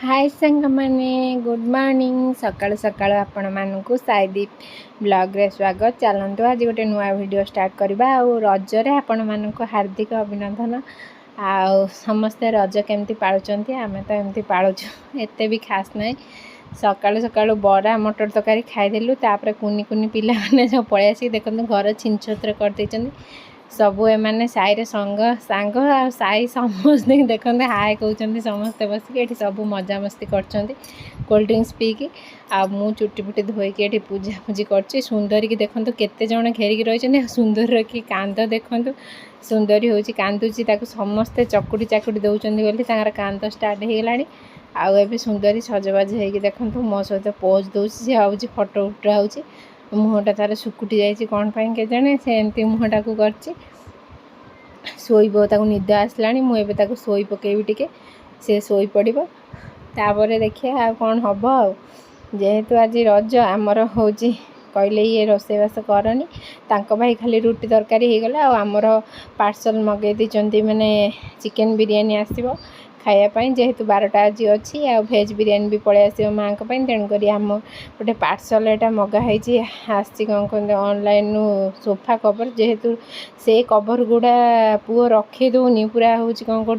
हाय सांग मैंने good morning सकाळु सकाळु आपण मानकु साईदीप ब्लॉग रे स्वागत। चलतु आज गोटे नुआ वीडियो स्टार्ट करबा। आ रजरे आपण मानकु हार्दिक अभिनंदन। आ समस्ते रज केमती पाळुचंती आमे तो एमती पाळुछु एते भी खास नाही। सकाळु सकाळु बरा मटर तरकारी खाइदेलु तापर कुनी कुनी पिला माने सब पळे आसी देखन घर छिनछत्र कर दैचंती सबू एमाने साई रे संग सांग आ साई समस्ते देखते हाय कहते समस्ते बसिक ये सब मजा मस्ती करछंती कोल्ड ड्रिंक्स पीकी आ मु चुटी फुटी धोईकी ये पूजा पूजी करछि। सुंदरी की देखंतु केते जण घेरिकी रहिछंती सुंदर रखी कांद देखंतु सुंदरी होची कांदुची ताकू समस्ते चकुटी चाकुटी दउचंती बोली तांगर कांद स्टार्ट हे गेलानी। आउ एबे सुंदरी सजबाज हेकी देखंतु मो सहित पोज दउछि से आउछि फोटो उठा होछि मुहटा तार सुकुटी जाइए कौन पाई के जाने से एमती मुहटा को करछि शोइब ताको निद आसला मुझे शोई पकेबी टिके से शोई पड़ो तापर देखिए आ कौन हम आ जेहेतु आज रज आमर हूँ कहले ये रोषेबास करनी तांको भाई खाली रुटी तरकारी हो गला आमर पार्सल मगे दी मैंने चिकेन बिरियानी आसो खायापाई जेहेतु 12टा आज अच्छी आ भेज बिरियानी भी पलि आस माँ तेणुक आम गोटे पार्सल यहाँ मगाही आसी कौन कहते ऑनलाइन सोफा कवर जेहेतु से कवर गुड़ा पुओ रखे दौनी पूरा हूँ कौन कर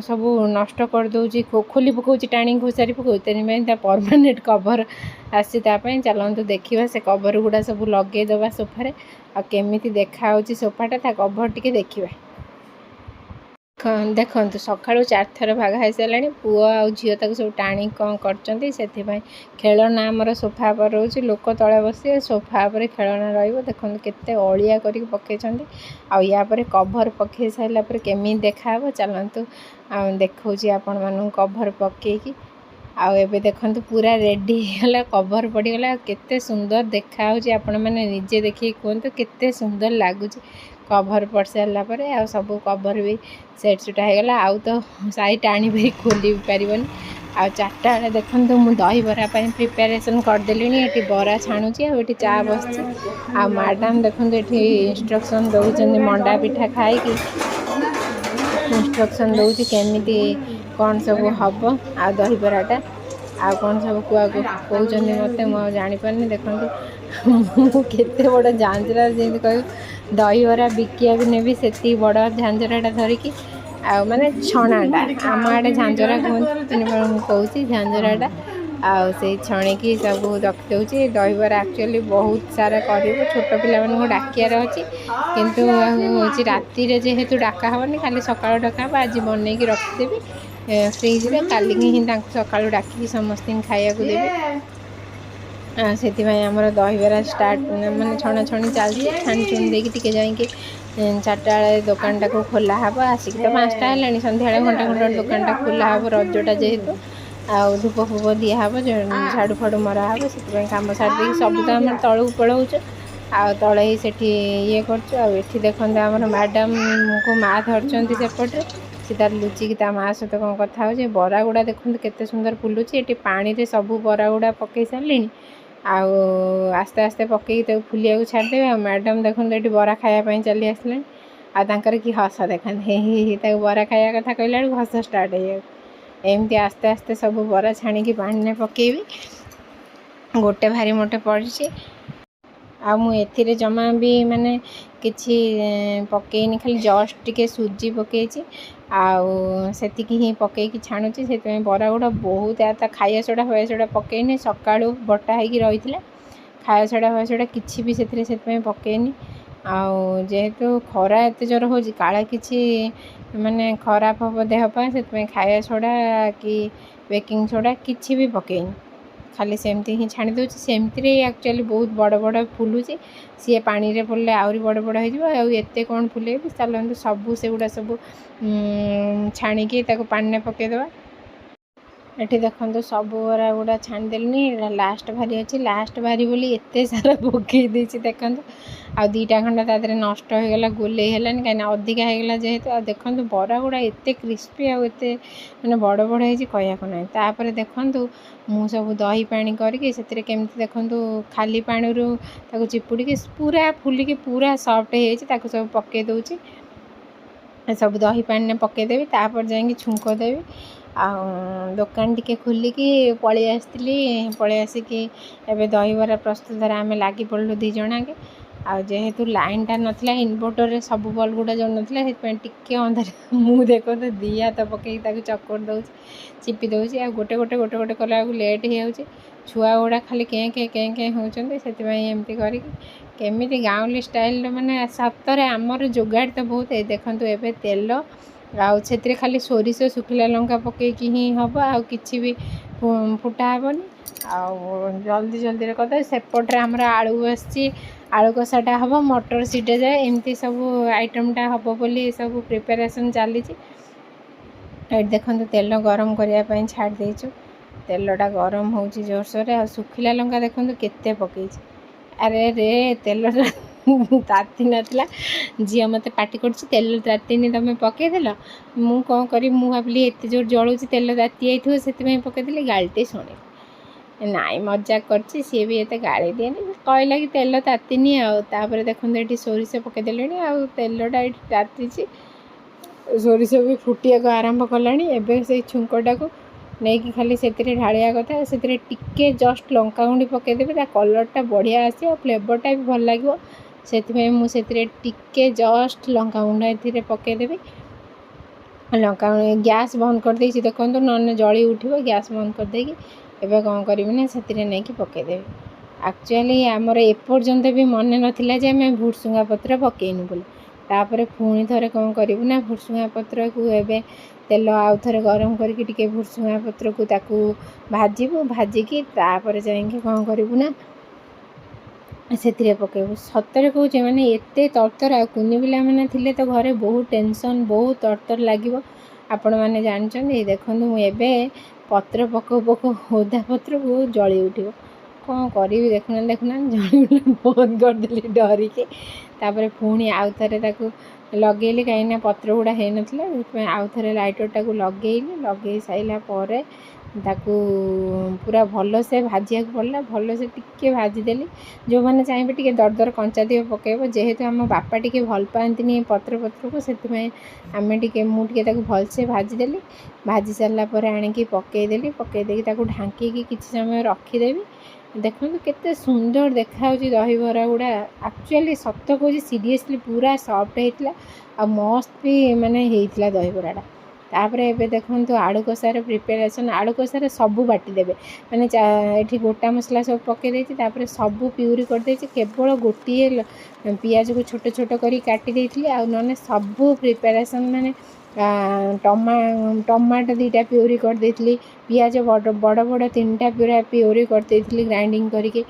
सब नष्ट कर दौर खोली पकाऊ टाणी घोषारी पकाऊ तेनाली परमानेंट कवर आसी चलतु देखा से कवर गुड़ा सब लगेदबा सोफारे आमती देखा सोफाटा कवर टी देखा देखु सका 4 थर भाग हो सारे पुओ आ झील तक सब टाणी कौन कर खेलना आमर सोफा पर रोचे लोक तले बस सोफा पर खेलना देखो केते अलिया कर पकई आपर कभर पकई सारापर केमी देखा चलतु देखा आपण मान कभर पकईकी आबे देखु पूरा रेडी है कभर पड़गला केते सुंदर देखा आपण मैंने निजे देखिए कहतु केते सुंदर लगुच कभर पड़ सारापर आ सब कभर भी सेट सुटा होगला आउ तो साई टाणी भी खोली पारन आ 4टा बेले देखु मुझे दही बरा प्रिपेरेसन करदेली ये बरा छाणुची आठी चा बस आ मैडम देखो ये इंस्ट्रक्शन दौरान मंडा पिठा खाई इंस्ट्रक्शन दौर केमी कौन सब हम आ दही बराटा आ कौन सब कुआ कहते मत मुझे जापारे देखो केते बड़ झांझरा जमी कह दही बरा बिकिया भी नेबी से बड़ झांझराटा धरिकी आ माने छणाटा आम आड़े झांझरा कहते कहूँ झांझराटा आउ से छणिकी सब रखिदे दही बरा एक्चुअली बहुत सारा कर छोट पिला डाकियार अच्छी किंतु हूँ राति जेहेतु डाका हेनी खाली सका डाका हम आज बनईकी रखिदेवी फ्रिज रे काली ही सका डाक समस्त खाया देवी से आमर दही बरा स्टार्ट माने छणा छणी चलती छाणी छुणी देकी जाइए 4टा बेले दुकानटा को खोला हम आसिक तो 5टा है सन्ध्या घंटा घंटा दुकानटा खोला हम रजटा जेहेतु आउ धूप फूप दिहब झाड़ू फाड़ू मरा हम से कम छाड़ी सब तो आम तलू पलाऊ आ तले ही ये कर देखते आम मैडम को माँ धरती सेपटे सी तार लुचिकी ता माँ सहित कौन कथा हो बरा गुड़ा देखते केते सुंदर फुलुची ये पानी रे सब बरा गुड़ा पकई सारे आस्ते आस्ते पकईकी फुलिया को छाड़दे मैडम देखो ये बरा खायापाई चली आसले आर कि हस देखते बरा खाया कथा कहला हस स्टार्ट हो एमती आस्ते आस्ते सब बरा छाणी पानी में पकेबी गोटे भारी मोटे पड़ी आ मुझे जमा भी माने किसी पकईनी खाली जस्ट टिके सुजी पकई आती ही पकईकी छाणुची से बरा गुड़ा बहुत आता खाया सोडा हुआ सोडा पकईनी सका बटा होगी रही है खाया सोडा हुआ सोडा किसी भी से पकईनी आउ जेहेतु खरा एत जोर हो काला किसी माने खराब हम देहपा से खाया सोडा कि बेकिंग सोडा किसी भी पकईनी खाली सेमती ही छाणी दूसरी सेमती एक्चुअली बहुत बड़ बड़ फुलुची सी पानी रे पड़े आहरी बड़ बड़ होते कौन फुले चलते सब से गुड़ा सब छाणिकी पानी पकईदे ये देखो सब बरा गुड़ा छाणीदेली लास्ट भारी अच्छी लास्ट भारी बोली एत सारा पकई देखो आ 2टा खंड तादे नष्ट होगला गोले है कहीं अधिका होगला जेहेतु आ देखो बरा गुड़ा एत क्रिस्पी आते मैंने बड़ बड़ हो कहना ना तापर देखु मु सब दही पानी करके केमती देखु खाली पानी चिपुड़ी पूरा फुलिकी पूरा सफ्ट हो सब पकई दूची सब दही पानी पकईदेवी तापर जाकि छुंक देवी दुकान टिके खोलिकी पलि आसती पलि आसिकी एबे दहीबरा प्रस्तुत आम लगी पड़लु 2 जणाके जेहेतु लाइन टा नाला इनवर्टर रे सब बल्ब गुड़ा जो नाला टिके अंधार मु देखो तो 2 हाथ पकई चक्कर दौर चिपी दौर आ गोटे गोटे गोटे गोटे कला लेट हो छुआ गुड़ा खाली कें कें कें कें होती से एमती करमी गाँवली स्टाइल माने सतरे आमर जोगाड़ तो बहुत देखूँ एवं तेल आउ खाली सोरिष सुखिला लंका पकईकी ही हम आ कि भी फुटा हेनी आउ जल्दी जल्दी करदे सेपटे आमर आलू बसची आलू कषाटा हम मटर सीटा जाए एमती सब आइटमटा हम बोली सब प्रिपेरेसन चली देखो तेल गरम करने छाड़ देचु तेलटा गरम हो जोरसोर आ सुखिला लंका देखो केते पकई अरे रे तेल ताती नाला झील मत पाटी कर तेल तातीनी तुम पकईदेल मु कौन करी मु भाविली एत जोर जलूँ तेल ताती जाइए से पकईदेली गाड़ीटे शुणी नाई मजाक करची सी भी एत गाड़ी दिएनि कहला कि तेल तातीनी आउे देखते ये सोरिष पकईदे आ तेलटा ये ताती सोरिष भी फुटिया आरंभ कला एवं से छुंकटा को नहीं कि खाली से ढालिया कथा से टिके जस्ट लंका गुंडी पकईदेवी कलरटा बढ़िया आस फ्लेवरटा भी भल लगे से मुझे टिके जस्ट लंका गुंड ए पकईदेवी लंका गैस बंद कर देछि देखो न जली उठिबो गैस बंद कर देकी एबे कौन करी ना से नहीं कि पकईदेवी एक्चुअली आमर एपर्यंत भी मन नाला जे आम भुर्सुंगा पत्र पकईनु बोली तापर पुणी थे कौन करूँ ना भुर्सुंगा पत्र को एबे तेल आउ थे गरम करके भुर्सुंगा पत्र को ताकू भाजबू भाजिकी तापर जाइए कौन करूँ ना से पकेबू सतरे कहे मैंने एत तरतर आ कुनी पिला मैंने थिले तो घरे बहुत टेंशन बहुत तरतर लगे आपण मैंने जानते देखो मुझे पत्र पकऊ पकऊ ओदा पत्र को जली उठो कौन करी देखुना देखुना जली बंद करदेली डरिके तापर पुणी आउ थे लगेली कहीं पत्र गुड़ा हो ना आउ थे लाइटरटा को लगे सारा पर पूरा भल से भाजिया पड़ा भल से टिके भाजीदेली जो मैंने चाहिए टे दर दर कंचा दिए पकेब जेहेतु आम बापा टे भल पाती पत्र पत्र को से आम टे मुझे भल से भाजीदेली भाजी सारापर आणिकी पकईदेली पकईदेकी ढांकी किसी समय रखीदेवी देखो केते सुंदर देखा दहीबरा गुड़ा एक्चुअली सत कह सीरियसली पूरा सॉफ्ट होता आ मस्त भी माने होता दहीबराटा तापर एबे देखो आलू कषार प्रिपेरेसन आलू कषार सबू बाटीदेवे मैंने ये गोटा मसला सब पकई तापर सबू प्यूरी करदे केवल गोटे पियाज को छोट छोट कर काटी ना सबू प्रिपेरेसन माने टमाटो 2टा प्यूरी कर देती पियाज बड़ बड़ 3टा पूरा प्यूरी कर देती ग्राइंडिंग करके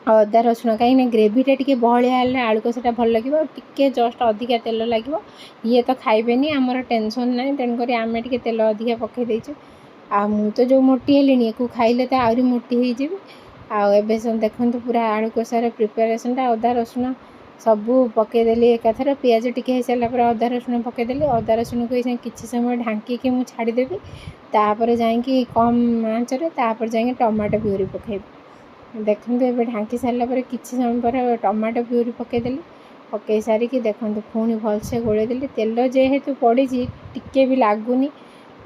अदा रसुण कहीं ग्रेवीटा टी बहलिया आलू कषाटा भल लगे टिके जस्ट अधिका तेल लगे ये तो खाइबेनी आमर टेंशन ना तेणुक आम टे तेल अधिका पकई देचु आ मु तो जो मोटी हेली को खाइले तो आहरी मोटी हो आबे देखो पूरा आलू कषार प्रिपेरेसनटा अदा रसुण सबू पकईदेली एकाथर पियाज टिके हो सारापर अदा रसुण पकईदेली अदा रसुण को किसी समय ढांकी मुझे छाड़देवी तापर जाइए कम आँचरे तापर जाइए टमाटो प्यूरी पकईबी देखो ये ढांकी सारापर किसी समय पर टमाटो प्यूरी पकईदेली पकई सारिकी देखो पुणी भलसे गोलेदेली तेल जेहेतु पड़ी टिके भी लगुनि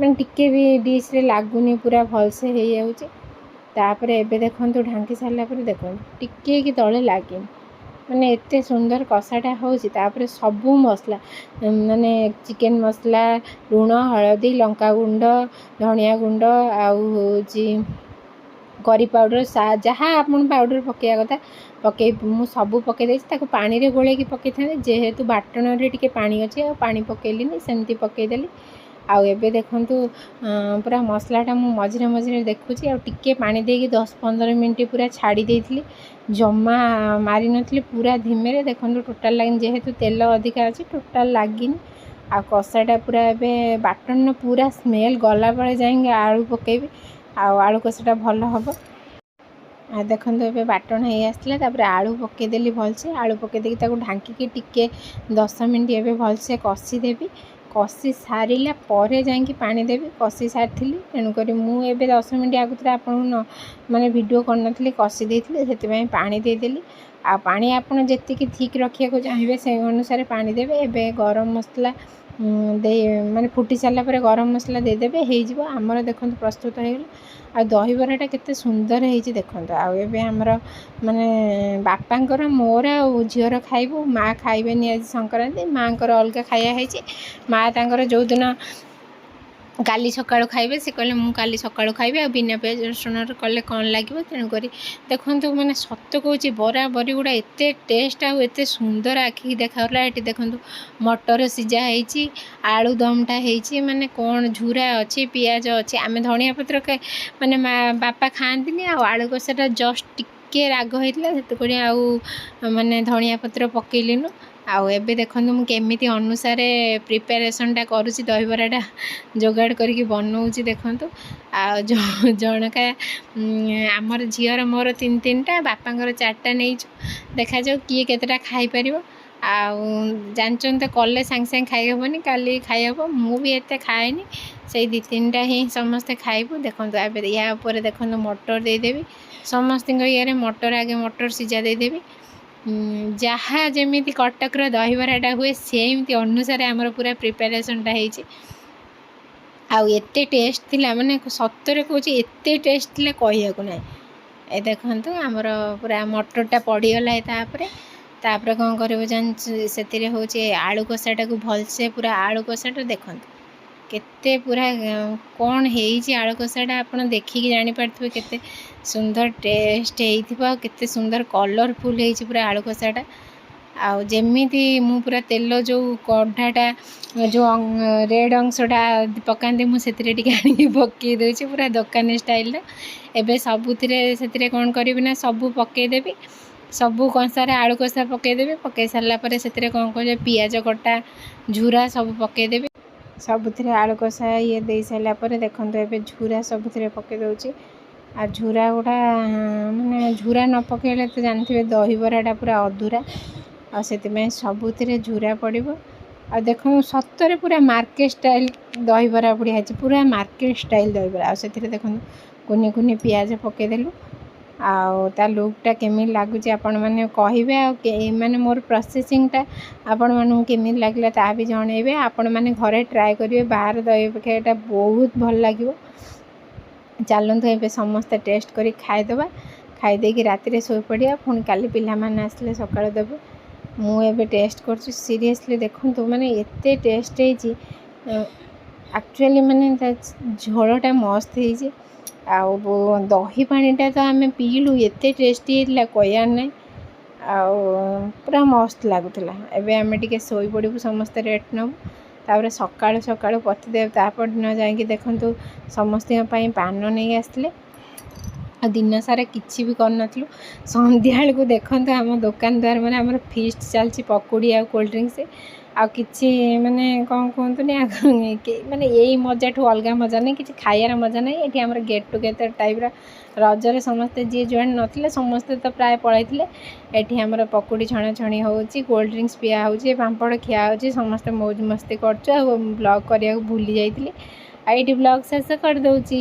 मैं टिके भी डिश रे लगुनि पूरा भलसे हो जाऊँपर एबे देखो ढांकी सारापर देखो टिके कि तले लगे मैंने एत सुंदर कषाटा होपर सबू मसला माने चिकेन मसला लुण हलदी लंका गुंड धनिया गुंड आउ करी पाउडर जहाँ आप पाउडर पकड़ा कथा पकई मु सबू पकई पानी रे गोलेकी पकई था जेहेतु बाटण टे पानी अच्छे आ पानी पकईलिनी सेमती पकईदेली आउ एबे देखंतु पूरा मसलाटा मु मझिरे मझिरे देखुची आ टिके पानी देकी 10-15 मिनट पूरा छाड़ी देइथिली जम्मा मारी नथली पूरा धीमे देखंतु टोटाल लागिन जेहेतु तेल अधिका अछि टोटाल लागिन आ कषाटा पूरा एबे बाटन पूरा स्मेल गला बेले जाएंगे आलू पकेबी आलू कषाटा भल हम आ देखो ये बाटण हो आसला तापर आलू पकईदेली भलसे आलू पकईदेकी ढांकी टिके 10 मिनट एबे भलसे कषिदेवी कषि सारा पर जाकि पानी देवी कषि सारी तेणुक मुझे 10 मिनट आगुरी आपको माने वीडियो करनी कषि देती से पानी देदेली आ पानी आपड़ जी थिक रखा चाहिए से अनुसार पानी देवे एबे गरम मसला ଦେଇ ମାନେ ଫୁଟି ସାରିଲା ପରେ ଗରମ ମସଲା ଦେଇଦେବେ, ହେଇଯିବ ଆମର। ଦେଖନ୍ତୁ ପ୍ରସ୍ତୁତ ହେଇଗଲା। ଆଉ ଦହିବରାଟା କେତେ ସୁନ୍ଦର ହେଇଛି ଦେଖନ୍ତୁ। ଆଉ ଏବେ ଆମର ମାନେ ବାପାଙ୍କର ମୋର ଆଉ ଝିଅର ଖାଇବୁ, ମାଆ ଖାଇବେନି ଆଜି ସଂକ୍ରାନ୍ତି, ମାଆଙ୍କର ଅଲଗା ଖାଇବା ହେଇଛି। ମାଆ ତାଙ୍କର ଯେଉଁଦିନ କାଲି ସକାଳୁ ଖାଇବେ, ସେ କହିଲେ ମୁଁ କାଲି ସକାଳୁ ଖାଇବି, ଆଉ ବିନା ପିଆଜ ରସୁଣରେ କଲେ କ'ଣ ଲାଗିବ, ତେଣୁକରି ଦେଖନ୍ତୁ ମାନେ ସତ କହୁଛି ବରା ବରି ଗୁଡ଼ା ଏତେ ଟେଷ୍ଟ ଆଉ ଏତେ ସୁନ୍ଦର ଆଖିକି ଦେଖାଗଲା। ଏଠି ଦେଖନ୍ତୁ ମଟର ସିଝା ହେଇଛି, ଆଳୁ ଦମଟା ହେଇଛି, ମାନେ କ'ଣ ଝୁରା ଅଛି, ପିଆଜ ଅଛି। ଆମେ ଧଣିଆ ପତ୍ର ମାନେ ବାପା ଖାଆନ୍ତିନି, ଆଉ ଆଳୁ କଷାଟା ଜଷ୍ଟ ଟିକେ ରାଗ ହେଇଥିଲା, ସେଥିପାଇଁ ଆଉ ମାନେ ଧଣିଆ ପତ୍ର ପକେଇଲିନୁ। ଆଉ ଏବେ ଦେଖନ୍ତୁ ମୁଁ କେମିତି ଅନୁସାରେ ପ୍ରିପାରେସନ୍ଟା କରୁଛି, ଦହିବରାଟା ଯୋଗାଡ଼ କରିକି ବନଉଛି ଦେଖନ୍ତୁ। ଆଉ ଜଣକା ଆମର ଝିଅର ମୋର 3-3ଟା, ବାପାଙ୍କର 4ଟା ନେଇଛୁ। ଦେଖାଯାଉ କିଏ କେତେଟା ଖାଇପାରିବ। ଆଉ ଜାଣିଛନ୍ତି ତ କଲେ ସାଙ୍ଗେ ସାଙ୍ଗେ ଖାଇହେବନି, କାଲି ଖାଇହେବ। ମୁଁ ବି ଏତେ ଖାଏନି, ସେଇ 2-3ଟା ହିଁ ସମସ୍ତେ ଖାଇବୁ। ଦେଖନ୍ତୁ ଏବେ ୟା ଉପରେ ଦେଖନ୍ତୁ ମଟର ଦେଇଦେବି, ସମସ୍ତଙ୍କ ଇଏରେ ମଟର ଆଗେ ମଟର ସିଝା ଦେଇଦେବି। ଯାହା ଯେମିତି କଟକର ଦହିବରାଟା ହୁଏ ସେମିତି ଅନୁସାରେ ଆମର ପୁରା ପ୍ରିପାରେସନ୍ଟା ହେଇଛି। ଆଉ ଏତେ ଟେଷ୍ଟ ଥିଲା, ମାନେ ସତରେ କହୁଛି ଏତେ ଟେଷ୍ଟ ଥିଲା କହିବାକୁ ନାହିଁ। ଏ ଦେଖନ୍ତୁ ଆମର ପୁରା ମଟରଟା ପଡ଼ିଗଲା ତାପରେ କ'ଣ କରିବ ଜାଣିଛୁ, ସେଥିରେ ହେଉଛି ଆଳୁ କଷାଟାକୁ ଭଲସେ ପୁରା ଆଳୁ କଷାଟା ଦେଖନ୍ତୁ କେତେ ପୁରା କ'ଣ ହେଇଛି ଆଳୁ କଷାଟା, ଆପଣ ଦେଖିକି ଜାଣିପାରୁଥିବେ କେତେ ସୁନ୍ଦର ଟେଷ୍ଟ ହେଇଥିବ, ଆଉ କେତେ ସୁନ୍ଦର କଲରଫୁଲ୍ ହେଇଛି ପୁରା ଆଳୁ କଷାଟା। ଆଉ ଯେମିତି ମୁଁ ପୁରା ତେଲ ଯେଉଁ କଢ଼ାଟା ଯେଉଁ ରେଡ଼୍ ଅଂଶଟା ପକାନ୍ତି, ମୁଁ ସେଥିରେ ଟିକେ ଆଣିକି ପକାଇ ଦେଉଛି ପୁରା ଦୋକାନୀ ଷ୍ଟାଇଲ୍ର। ଏବେ ସବୁଥିରେ ସେଥିରେ କ'ଣ କରିବି ନା ସବୁ ପକାଇଦେବି, ସବୁ କଂସାରେ ଆଳୁ କଷା ପକାଇଦେବି। ପକାଇ ସାରିଲା ପରେ ସେଥିରେ କ'ଣ କରିବେ, ପିଆଜ କଟା, ଝୁରା ସବୁ ପକାଇଦେବି। ସବୁଥିରେ ଆଳୁ କଷା ଇଏ ଦେଇ ସାରିଲା ପରେ ଦେଖନ୍ତୁ ଏବେ ଝୁରା ସବୁଥିରେ ପକାଇ ଦେଉଛି। ଆଉ ଝୁରା ଗୁଡ଼ା ମାନେ ଝୁରା ନ ପକାଇଲେ ତ ଜାଣିଥିବେ ଦହିବରାଟା ପୁରା ଅଧୁରା, ଆଉ ସେଥିପାଇଁ ସବୁଥିରେ ଝୁରା ପଡ଼ିବ। ଆଉ ଦେଖନ୍ତୁ ସତରେ ପୁରା ମାର୍କେଟ ଷ୍ଟାଇଲ୍ ଦହିବରା ବଢ଼ିଆ ହେଇଛି, ପୁରା ମାର୍କେଟ ଷ୍ଟାଇଲ୍ ଦହିବରା। ଆଉ ସେଥିରେ ଦେଖନ୍ତୁ କୁନି କୁନି ପିଆଜ ପକାଇଦେଲୁ। ଆଉ ତା ଲୁକ୍ଟା କେମିତି ଲାଗୁଛି ଆପଣମାନେ କହିବେ, ଆଉ ମାନେ ମୋର ପ୍ରୋସେସିଂଟା ଆପଣମାନଙ୍କୁ କେମିତି ଲାଗିଲା ତା ବି ଜଣାଇବେ। ଆପଣମାନେ ଘରେ ଟ୍ରାଏ କରିବେ, ବାହାର ଦହି ଅପେକ୍ଷା ଏଇଟା ବହୁତ ଭଲ ଲାଗିବ। ଚାଲନ୍ତୁ ଏବେ ସମସ୍ତେ ଟେଷ୍ଟ କରି ଖାଇଦେବା, ଖାଇଦେଇକି ରାତିରେ ଶୋଇପଡ଼ିବା, ପୁଣି କାଲି ପିଲାମାନେ ଆସିଲେ ସକାଳୁ ଦେବୁ। ମୁଁ ଏବେ ଟେଷ୍ଟ କରୁଛି, ସିରିୟସଲି ଦେଖନ୍ତୁ ମାନେ ଏତେ ଟେଷ୍ଟ ହେଇଛି। ଆକ୍ଚୁଆଲି ମାନେ ତା ଝୋଳଟା ମସ୍ତ ହେଇଛି। ଆଉ ଦହି ପାଣିଟା ତ ଆମେ ପିଇଲୁ, ଏତେ ଟେଷ୍ଟି ହେଇଥିଲା କହିବାର ନାହିଁ। ଆଉ ପୁରା ମସ୍ତ ଲାଗୁଥିଲା। ଏବେ ଆମେ ଟିକେ ଶୋଇପଡ଼ିବୁ, ସମସ୍ତେ ରେଷ୍ଟ ନେବୁ, ତାପରେ ସକାଳୁ ସକାଳୁ ପତିଦେବ ତାପରଦିନ ଯାଇକି ଦେଖନ୍ତୁ ସମସ୍ତଙ୍କ ପାଇଁ ପାନ ନେଇ ଆସିଥିଲେ। ଆଉ ଦିନ ସାରା କିଛି ବି କରିନଥିଲୁ, ସନ୍ଧ୍ୟାବେଳକୁ ଦେଖନ୍ତୁ ଆମ ଦୋକାନ ଦ୍ୱାର ମାନେ ଆମର ଫିଷ୍ଟ ଚାଲିଛି, ପକୁଡ଼ି ଆଉ କୋଲ୍ଡ ଡ୍ରିଙ୍କସ୍। ଆଉ କିଛି ମାନେ କ'ଣ କୁହନ୍ତୁନି, ମାନେ ଏଇ ମଜାଠୁ ଅଲଗା ମଜା ନାହିଁ, କିଛି ଖାଇବାର ମଜା ନାହିଁ। ଏଠି ଆମର ଗେଟ୍ ଟୁଗେଦର୍ ଟାଇପ୍ର ରଜରେ ସମସ୍ତେ ଯିଏ ଯୁଆଡ଼େ ନଥିଲେ ସମସ୍ତେ ତ ପ୍ରାୟ ପଳାଇଥିଲେ। ଏଠି ଆମର ପକୁଡ଼ି ଛଣାଛଣି ହେଉଛି, କୋଲ୍ଡ ଡ୍ରିଙ୍କସ୍ ପିଆ ହେଉଛି, ପାମ୍ପଡ଼ ଖିଆ ହେଉଛି, ସମସ୍ତେ ମୌଜ ମସ୍ତି କରୁଛୁ। ଆଉ ବ୍ଲଗ୍ କରିବାକୁ ଭୁଲି ଯାଇଥିଲି, ଆଉ ଏଇଠି ବ୍ଲଗ୍ ଶେଷ କରିଦେଉଛି।